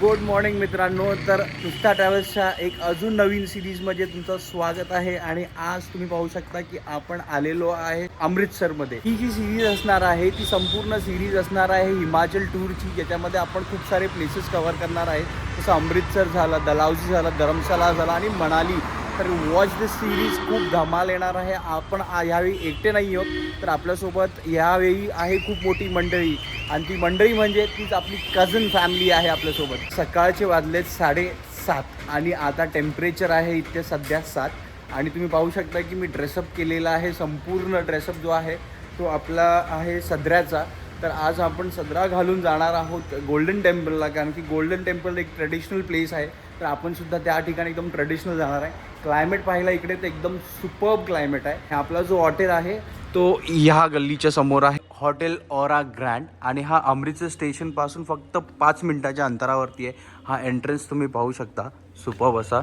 Good morning मित्रांनो. तर नुसता ट्रॅव्हल्सच्या एक अजून नवीन सिरीजमध्ये तुमचं स्वागत आहे. आणि आज तुम्ही पाहू शकता की आपण आलेलो आहे अमृतसरमध्ये. ही जी सिरीज असणार आहे ती संपूर्ण सिरीज असणार आहे हिमाचल टूरची, ज्याच्यामध्ये आपण खूप सारे प्लेसेस कव्हर करणार आहे. जसं अमृतसर झालं, डलहौजी झालं, धर्मशाला झाला आणि मनाली. तर वॉच दिस सिरीज खूप धमाल येणार आहे. आपण यावेळी एकटे नाही आहोत, तर आपल्यासोबत यावेळी आहे खूप मोठी मंडळी. आणि ती मंडळी म्हणजे तीच आपली कझन फॅमिली आहे आपल्यासोबत. सकाळचे वाजलेत 7:30 आणि आता टेम्परेचर आहे इथे सध्या 7. आणि तुम्ही पाहू शकता की मी ड्रेसअप केलेला आहे. संपूर्ण ड्रेसअप जो आहे तो आपला आहे सदऱ्याचा. तर आज आपण सदरा घालून जाणार आहोत गोल्डन टेम्पलला, कारण की गोल्डन टेम्पल एक ट्रेडिशनल प्लेस आहे. तर आपण सुद्धा त्या ठिकाणी एकदम ट्रेडिशनल जाणार आहे. क्लायमेट पाहिला इकडे तर एकदम सुपर्ब क्लायमेट आहे. आपला जो हॉटेल आहे तो ह्या गल्लीच्या समोर आहे, हॉटेल ऑरा ग्रँड. आणि हा अमृतसर स्टेशनपासून फक्त 5 मिनिटाच्या अंतरावरती आहे. हा एंट्रन्स तुम्ही पाहू शकता, सुपर्ब असा.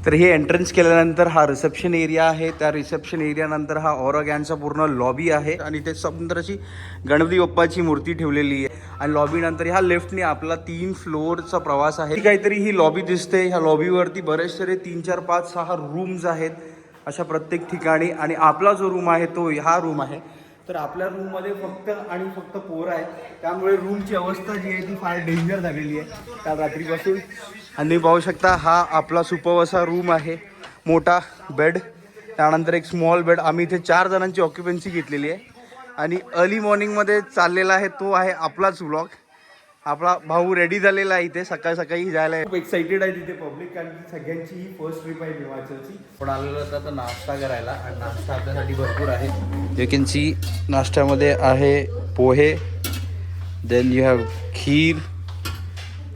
तर हे एंट्रन्स केल्यानंतर हा रिसेप्शन एरिया आहे. त्या रिसेप्शन एरियानंतर हा ऑरा ग्रँडचा पूर्ण लॉबी आहे आणि ते सुंदर अशी गणपती बाप्पाची मूर्ती ठेवलेली आहे. आणि लॉबी नंतर ह्या लेफ्टने आपला 3 फ्लोअरचा प्रवास आहे. काहीतरी ही लॉबी दिसते. ह्या लॉबीवरती बरेचसे 3, 4, 5, 6 रूम्स आहेत अशा प्रत्येक ठिकाणी. आणि आपला जो रूम आहे तो हा रूम आहे. तर आपल्या रूममध्ये फक्त पोरं आहे, त्यामुळे रूमची अवस्था जी आहे ती फार डेंजर झालेली आहे काल रात्रीपासून. आणि तुम्ही पाहू शकता हा आपला सुपर्ब असा रूम आहे. मोठा बेड, त्यानंतर एक स्मॉल बेड. आम्ही इथे 4 जणांची ऑक्युपन्सी घेतलेली आहे. आणि अर्ली मॉर्निंगमध्ये चाललेला आहे तो आहे आपलाच व्लॉग. आपला भाऊ रेडी झालेला आहे इथे सकाळी जायला. खूप एक्साइटेड आहे तिथे पब्लिक, कारण की सगळ्यांची ही फर्स्ट ट्रिप आहे हिमाचलची. पण आलेलो आता नाश्ता करायला, आणि नाश्ता आपल्यासाठी भरपूर आहे. यू कॅन सी नाश्त्यामध्ये आहे पोहे, देन यू हॅव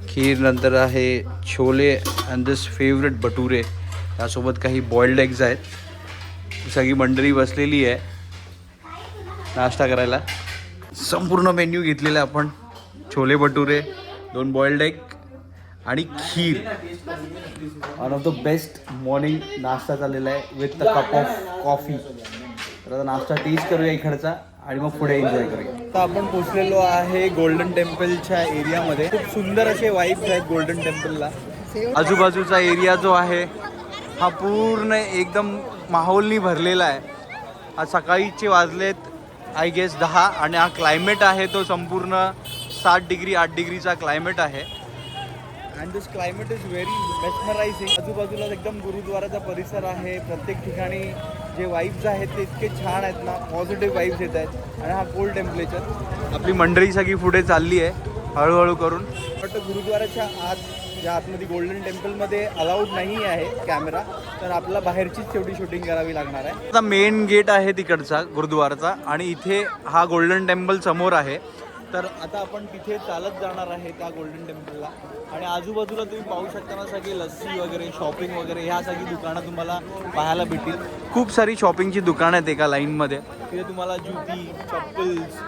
खीर नंतर आहे chole and this favourite bhature. त्यासोबत काही बॉइल्ड एग्ज आहेत. सगळी मंडळी बसलेली आहे नाश्ता करायला. संपूर्ण मेन्यू घेतलेला आपण. छोले भटुरे, 2 बॉइल्ड एग आणि kheer. One of the best morning नाश्ता चाललेला आहे with the cup of coffee. तर आता नाश्ता टेस्ट करूया इकडचा आणि मग पुढे एन्जॉय करूया. आता आपण पोचलेलो आहे गोल्डन टेम्पलच्या एरियामध्ये. खूप सुंदर असे वाईब्स आहेत गोल्डन टेम्पलला. आजूबाजूचा एरिया जो आहे हा पूर्ण एकदम माहोलनी भरलेला आहे. आज सकाळीचे वाजलेत आय गेस 10 आणि हा क्लायमेट आहे तो संपूर्ण 7 डिग्री 8 डिग्रीचा क्लायमेट आहे. And this climate is very mesmerising. आजूबाजूला एकदम गुरुद्वाराचा परिसर आहे. प्रत्येक ठिकाणी जे वाईब्स आहेत ते इतके छान आहेत ना, पॉझिटिव्ह वाईब्स येत आहेत. आणि हा कोल्ड टेम्परेचर. आपली मंडळी सगळी पुढे चालली आहे हळूहळू करून. बट गुरुद्वाराच्या ज्या आतमध्ये गोल्डन टेम्पलमध्ये अलाउड नाही आहे कॅमेरा, तर आपल्याला बाहेरचीच शेवटी शूटिंग करावी लागणार आहे. आता मेन गेट आहे तिकडचा गुरुद्वाराचा, आणि इथे हा गोल्डन टेम्पल समोर आहे. तर आता आपण तिथे चालत जाणार आहे त्या गोल्डन टेम्पलला. आणि आजूबाजूला तुम्ही पाहू शकता ना, सगळी लस्सी वगैरे, शॉपिंग वगैरे, ह्या सगळी दुकानं तुम्हाला पाहायला भेटतील. खूप सारी शॉपिंगची दुकानं आहेत एका लाईनमध्ये. तिथे तुम्हाला जुती, चप्पल्स,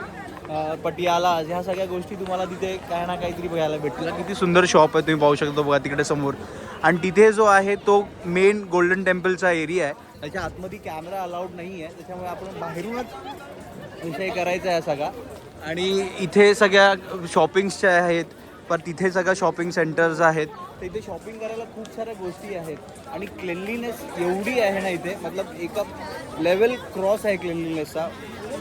पटियाला, ह्या सगळ्या गोष्टी तुम्हाला तिथे काही ना काहीतरी बघायला भेटतील. किती सुंदर शॉप आहे तुम्ही पाहू शकता बघा तिकडे समोर. आणि तिथे जो आहे तो मेन गोल्डन टेम्पलचा एरिया आहे. त्याच्या आतमध्ये कॅमेरा अलाउड नाही आहे, त्याच्यामुळे आपण बाहेरूनच विषय करायचा आहे सगळा. आणि इथे सगळ्या शॉपिंग्सच्या आहेत, पण तिथे सगळ्या शॉपिंग सेंटर्स आहेत. तर इथे शॉपिंग करायला खूप साऱ्या गोष्टी आहेत. आणि क्लेनलीनेस एवढी आहे ना इथे, मतलब एका लेवल क्रॉस आहे क्लेनलीनेसचा.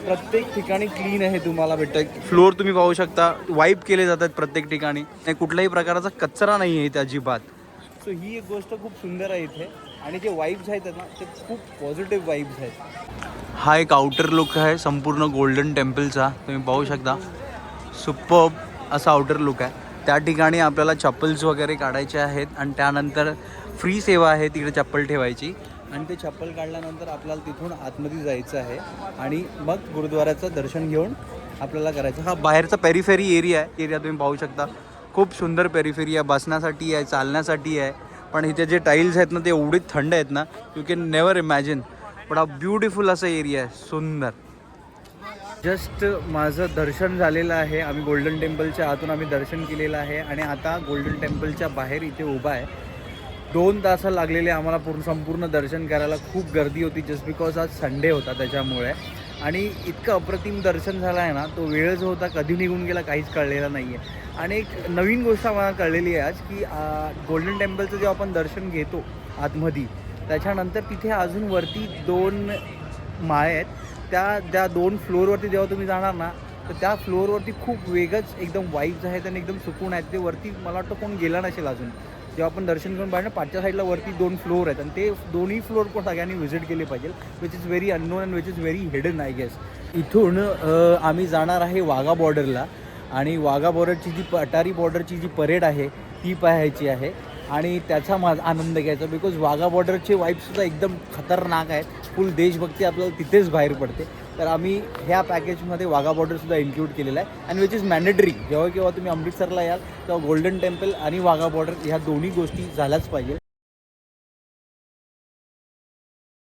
प्रत्येक ठिकाणी क्लीन आहे तुम्हाला भेटतं. फ्लोअर तुम्ही पाहू शकता, वाईप केले जातात प्रत्येक ठिकाणी. कुठल्याही प्रकारचा कचरा नाही आहे इथे अजिबात. सो ही एक गोष्ट खूप सुंदर आहे इथे. आणि जे वाईब्स आहेत ना ते खूप पॉझिटिव्ह वाईब्स आहेत. हा एक आउटर लुक आहे संपूर्ण गोल्डन टेम्पलचा. तुम्ही पाहू शकता सुपर्ब असा आउटर लुक आहे. त्या ठिकाणी आपल्याला चप्पल्स वगैरे काढायचे आहेत. आणि त्यानंतर फ्री सेवा आहे तिकडे चप्पल ठेवायची. आणि ते चप्पल काढल्यानंतर आपल्याला तिथून आतमध्ये जायचं आहे आणि मग गुरुद्वाराचं दर्शन घेऊन आपल्याला करायचं. हा बाहेरचा पेरिफेरी एरिया आहे. एरिया तुम्ही पाहू शकता, खूप सुंदर पेरिफेरी आहे. बसण्यासाठी आहे, चालण्यासाठी आहे. पण इथे जे टाईल्स आहेत ना ते एवढे थंड आहेत ना, यू कॅन नेवर इमॅजिन. पण हा ब्युटिफुल असा एरिया आहे, सुंदर. जस्ट माझं दर्शन झालेलं आहे. आम्ही गोल्डन टेम्पलच्या आतून आम्ही दर्शन केलेलं आहे. आणि आता गोल्डन टेम्पलच्या बाहेर इथे उभा आहे. 2 तास लागलेले आम्हाला संपूर्ण दर्शन करायला. खूप गर्दी होती जस्ट बिकॉज आज संडे होता त्याच्यामुळे. आणि इतकं अप्रतिम दर्शन झालं आहे ना, तो वेळ जो होता कधी निघून गेला काहीच कळलेला नाही आहे. आणि एक नवीन गोष्ट आम्हाला कळलेली आहे आज की गोल्डन टेम्पलचं जेव्हा आपण दर्शन घेतो आतमध्ये, त्याच्यानंतर तिथे अजून वरती 2 माळे आहेत. त्या 2 फ्लोअरवरती जेव्हा तुम्ही जाणार ना, तर त्या फ्लोअरवरती खूप वेगळंच एकदम वाईब्स आहेत आणि एकदम सुकून आहेत. ते वरती मला वाटतं कोण गेला नसेल अजून. जेव्हा आपण दर्शन करून पाहिजे ना, पाठच्या साईडला वरती 2 फ्लोअर आहेत आणि ते दोन्ही फ्लोअर पण सगळ्यांनी व्हिजिट केले पाहिजे. Which is very unknown and which is very hidden I guess. इथून आम्ही जाणार आहे वाघा बॉर्डरला आणि वाघा बॉर्डरची जी अटारी बॉर्डरची जी परेड आहे ती पाहायची आहे आणि त्याचा माझा आनंद घ्यायचा. बिकॉज वाघा बॉर्डरचे वाईब्ससुद्धा एकदम खतरनाक आहेत. फुल देशभक्ती आपल्याला तिथेच बाहेर पडते. तर आम्ही ह्या पॅकेजमध्ये वाघा बॉर्डरसुद्धा इन्क्लूड केलेला आहे अँड विच इज मॅन्डेटरी. जेव्हा केव्हा तुम्ही अमृतसरला याल तेव्हा गोल्डन टेम्पल आणि वाघा बॉर्डर ह्या दोन्ही गोष्टी झाल्याच पाहिजे.